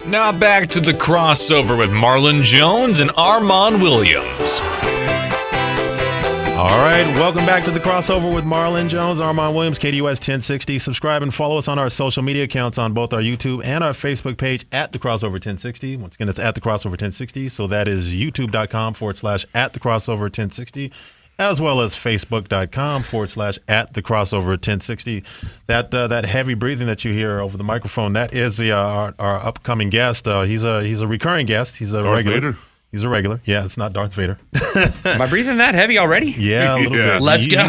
Now back to the crossover with Marlon Jones and Armon Williams. All right, welcome back to the crossover with Marlon Jones, Armon Williams, KDUS 1060. Subscribe and follow us on our social media accounts on both our YouTube and our Facebook page at the crossover 1060. Once again, it's at the crossover 1060. So that is youtube.com/at the crossover 1060. As well as facebook.com/at the crossover 1060. That heavy breathing that you hear over the microphone, that is our upcoming guest. He's a recurring guest. He's a Darth regular. Vader? He's a regular. Yeah, it's not Darth Vader. Am I breathing that heavy already? Yeah, a little bit. Let's go.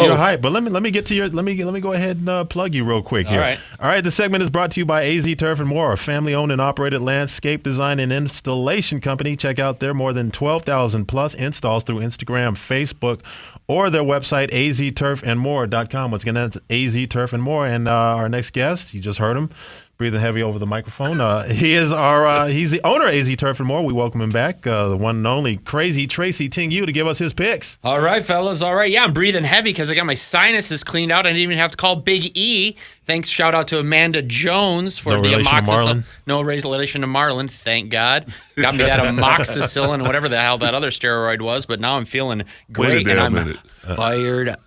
You're hype, but let me get to your. Let me go ahead and plug you real quick here. All right. This segment is brought to you by AZ Turf and More, a family-owned and operated landscape design and installation company. Check out their more than 12,000 plus installs through Instagram, Facebook, or their website azturfandmore.com. Once again, that's AZ Turf and More. And our next guest, you just heard him, breathing heavy over the microphone. He's the owner of AZ Turf and More. We welcome him back, the one and only Crazy Tracy Tingue, to give us his picks. All right, fellas. All right. Yeah, I'm breathing heavy because I got my sinuses cleaned out. I didn't even have to call Big E. Thanks. Shout out to Amanda Jones for No the relation to Marlon. No relation to Marlon. Thank God. Got me that amoxicillin, whatever the hell that other steroid was. But now I'm feeling great and I'm fired up.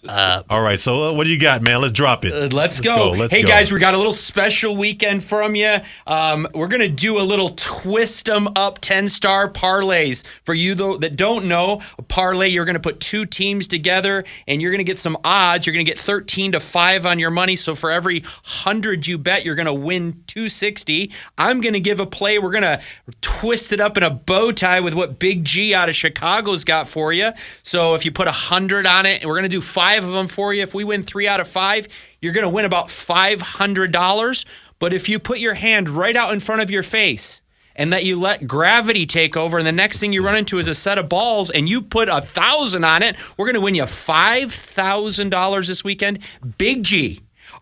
All right. So what do you got, man? Let's drop it. Let's go. Hey, guys, we got a little special weekend from you. We're going to do a little twist 'em up 10-star parlays. For you though that don't know, a parlay, you're going to put two teams together and you're going to get some odds. You're going to get 13-5 on your money. So for every 100 you bet, you're going to win 260. I'm going to give a play. We're going to twist it up in a bow tie with what Big G out of Chicago's got for you. So if you put 100 on it, and we're going to do 5 of them for you. If we win 3 out of 5, you're going to win about $500. But if you put your hand right out in front of your face and that you let gravity take over, and the next thing you run into is a set of balls, and you put 1,000 on it, we're going to win you $5,000 this weekend. Big G,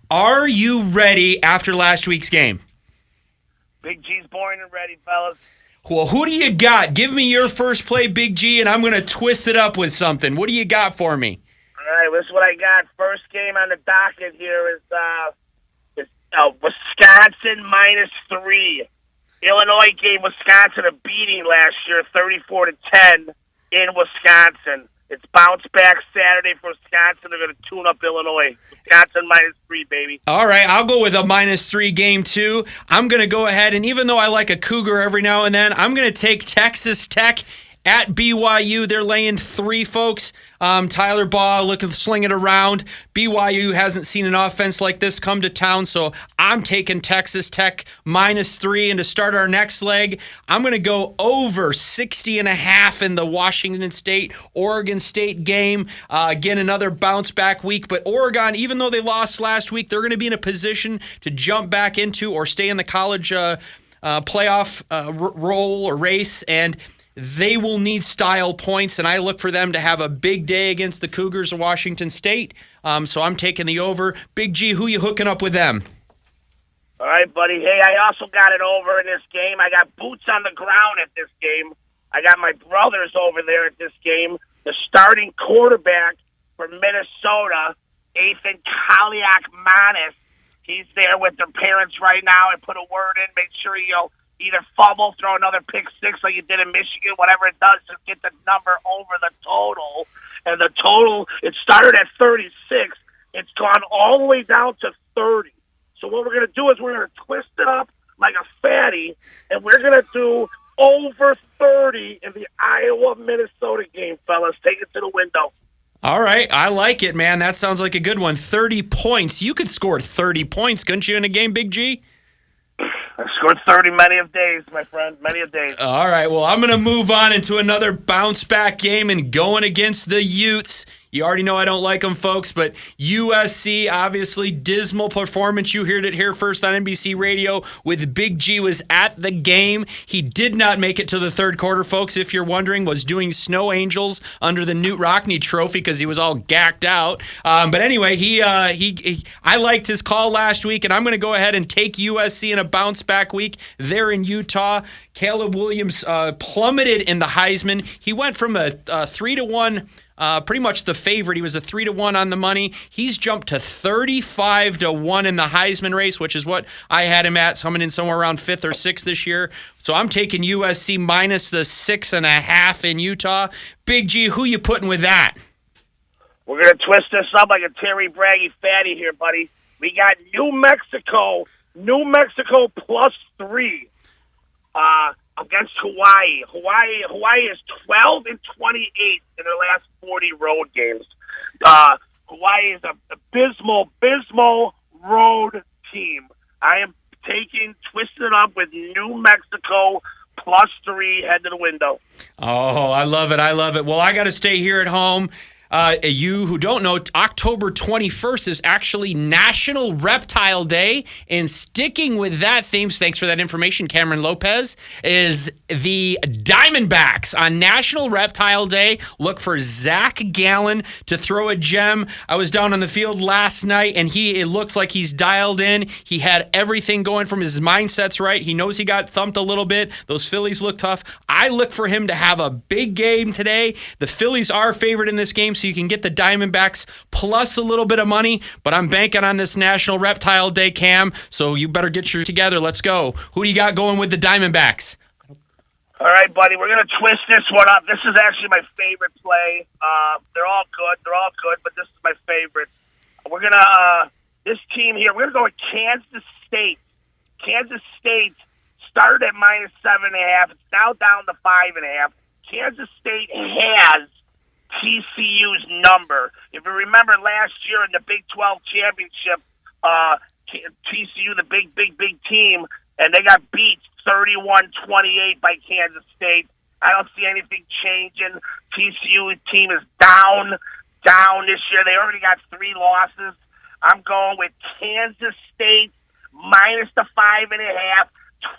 are you ready after last week's game? Big G's born and ready, fellas. Well, who do you got? Give me your first play, Big G, and I'm going to twist it up with something. What do you got for me? All right, this is what I got. First game on the docket here is Wisconsin -3. Illinois gave Wisconsin a beating last year, 34-10 in Wisconsin. It's bounce back Saturday for Wisconsin. They're going to tune up Illinois. Wisconsin -3, baby. All right, I'll go with a -3 game too. I'm going to go ahead, and even though I like a Cougar every now and then, I'm going to take Texas Tech at BYU. They're laying 3, folks. Tyler Baugh sling it around. BYU hasn't seen an offense like this come to town, so I'm taking Texas Tech -3. And to start our next leg, I'm going to go over 60.5 in the Washington State, Oregon State game. Again, another bounce back week, but Oregon, even though they lost last week, they're going to be in a position to jump back into or stay in the college playoff role or race, and they will need style points, and I look for them to have a big day against the Cougars of Washington State. So I'm taking the over. Big G, who you hooking up with them? All right, buddy. Hey, I also got it over in this game. I got boots on the ground at this game. I got my brothers over there at this game. The starting quarterback for Minnesota, Ethan Kaliak-Manis. He's there with their parents right now. I put a word in. Make sure you'll either fumble, throw another pick six like you did in Michigan, whatever it does, just get the number over the total. And the total, it started at 36. It's gone all the way down to 30. So what we're going to do is we're going to twist it up like a fatty, and we're going to do over 30 in the Iowa-Minnesota game, fellas. Take it to the window. All right. I like it, man. That sounds like a good one. 30 points. You could score 30 points, couldn't you, in a game, Big G? I scored 30 many of days, my friend, many of days. All right, well, I'm going to move on into another bounce-back game and going against the Utes. You already know I don't like them, folks, but USC, obviously, dismal performance. You heard it here first on NBC Radio with Big G was at the game. He did not make it to the third quarter, folks, if you're wondering, was doing snow angels under the Newt Rockne trophy because he was all gacked out. But anyway, I liked his call last week, and I'm going to go ahead and take USC in a bounce-back week there in Utah. Caleb Williams plummeted in the Heisman. He went from a 3-1 pretty much the favorite. He was a 3-1 on the money. He's jumped to 35-1 in the Heisman race, which is what I had him at, coming in somewhere around 5th or 6th this year. So I'm taking USC minus the 6.5 in Utah. Big G, who you putting with that? We're going to twist this up like a Terry Braggy fatty here, buddy. We got New Mexico +3 against Hawaii. Hawaii is 12-28 in their last 40 road games. Hawaii is an abysmal road team. I am twisting it up with New Mexico +3, head to the window. Oh, I love it. Well, I got to stay here at home. You who don't know, October 21st is actually National Reptile Day. And sticking with that theme, thanks for that information, Cameron Lopez, is the Diamondbacks on National Reptile Day. Look for Zach Gallen to throw a gem. I was down on the field last night, and it looks like he's dialed in. He had everything going from his mindset's right. He knows he got thumped a little bit. Those Phillies look tough. I look for him to have a big game today. The Phillies are favored in this game, so you can get the Diamondbacks plus a little bit of money, but I'm banking on this National Reptile Day, Cam, so you better get your together. Let's go. Who do you got going with the Diamondbacks? All right, buddy, we're going to twist this one up. This is actually my favorite play. They're all good, but this is my favorite. We're going to, this team here, we're going to go with Kansas State. Kansas State started at -7.5. It's now down to 5.5. Kansas State has TCU's number. If you remember last year in the Big 12 championship, TCU, the big team, and they got beat 31-28 by Kansas State. I don't see anything changing. TCU team is down this year. They already got 3 losses. I'm going with Kansas State minus the 5.5.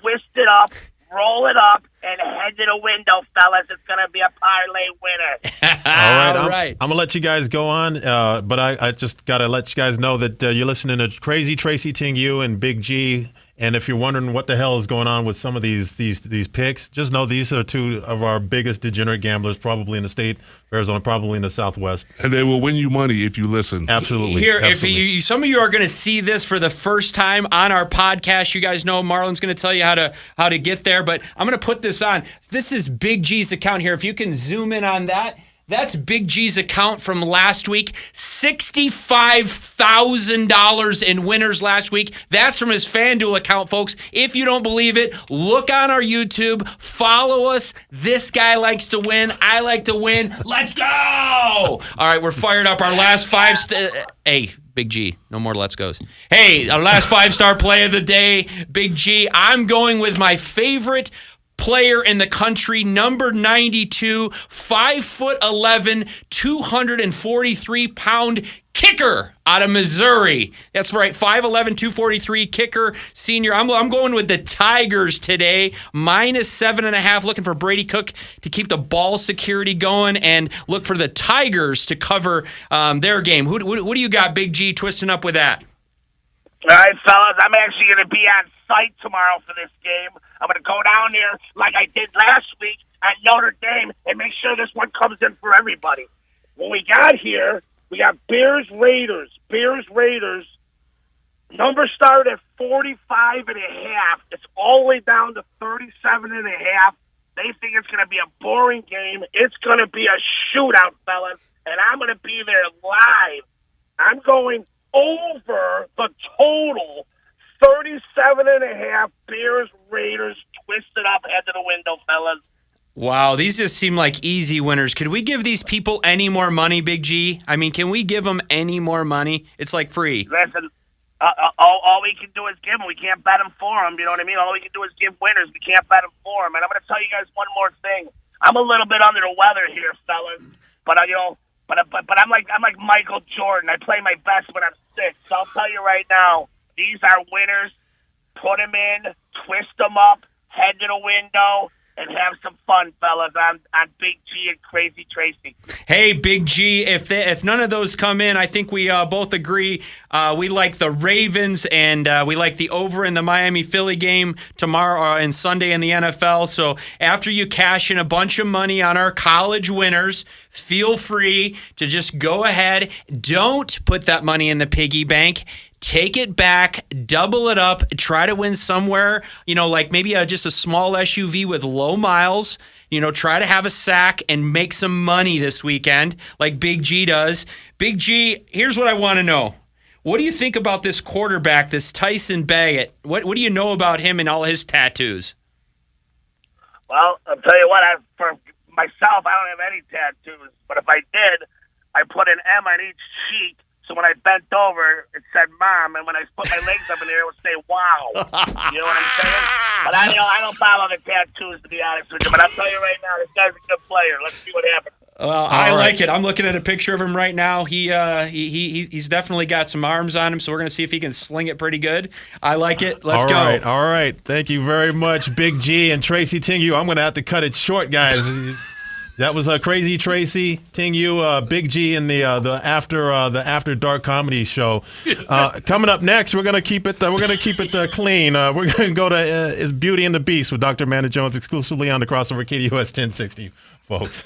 Twist it up, roll it up, and head to the window, fellas. It's going to be a parlay winner. All right. I'm going to let you guys go on, but I just got to let you guys know that you're listening to Crazy Tracy Tingue and Big G. And if you're wondering what the hell is going on with some of these picks, just know these are 2 of our biggest degenerate gamblers, probably in the state of Arizona, probably in the Southwest. And they will win you money if you listen. Absolutely. Here, Absolutely. if some of you are going to see this for the first time on our podcast, you guys know Marlon's going to tell you how to get there. But I'm going to put this on. This is Big G's account here. If you can zoom in on that. That's Big G's account from last week. $65,000 in winners last week. That's from his FanDuel account, folks. If you don't believe it, look on our YouTube. Follow us. This guy likes to win. I like to win. Let's go! All right, we're fired up. Our last 5... Hey, Big G, no more let's goes. Hey, our last 5-star play of the day, Big G. I'm going with my favorite player in the country, number 92, 5'11", 243-pound kicker out of Missouri. That's right, 5'11", 243 kicker, senior. I'm going with the Tigers today, -7.5. Looking for Brady Cook to keep the ball security going, and look for the Tigers to cover their game. What do you got, Big G, twisting up with that? All right, fellas, I'm actually going to be on site tomorrow for this game. I'm going to go down there like I did last week at Notre Dame and make sure this one comes in for everybody. When we got here, we got Bears-Raiders. Bears-Raiders. Number started at 45.5. It's all the way down to 37.5. They think it's going to be a boring game. It's going to be a shootout, fellas, and I'm going to be there live. I'm going over the total 37.5. Bears-Raiders, twisted up, head to the window, fellas. Wow, these just seem like easy winners. Could we give these people any more money, Big G? I mean, can we give them any more money? It's like free. Listen, all we can do is give them. We can't bet them for them. You know what I mean? All we can do is give winners. We can't bet them for them. And I'm going to tell you guys one more thing. I'm a little bit under the weather here, fellas. But But I'm like Michael Jordan. I play my best when I'm sick. So I'll tell you right now, these are winners. Put them in, twist them up, head to the window, and have some fun, fellas, on Big G and Crazy Tracy. Hey, Big G, if none of those come in, I think we both agree we like the Ravens and we like the over in the Miami-Philly game tomorrow and Sunday in the NFL. So after you cash in a bunch of money on our college winners, feel free to just go ahead. Don't put that money in the piggy bank. Take it back, double it up, try to win somewhere, like maybe just a small SUV with low miles. Try to have a sack and make some money this weekend like Big G does. Big G, here's what I want to know. What do you think about this quarterback, this Tyson Bagent? What do you know about him and all his tattoos? Well, I'll tell you what, for myself, I don't have any tattoos. But if I did, I put an M on each cheek. So when I bent over, it said "Mom," and when I put my legs up in the air, it would say "Wow." You know what I'm saying? But I don't follow the tattoos, to be honest with you. But I'll tell you right now, this guy's a good player. Let's see what happens. Well, I like it. I'm looking at a picture of him right now. He's definitely got some arms on him, so we're going to see if he can sling it pretty good. I like it. Let's go. All right. Thank you very much, Big G and Tracy Tingue. I'm going to have to cut it short, guys. That was Crazy Tracy Tingue, Big G, in the after dark comedy show. Coming up next, we're gonna keep it clean. We're gonna go to Is Beauty and the Beast with Dr. Amanda Jones exclusively on the Crossover KDUS 1060, folks.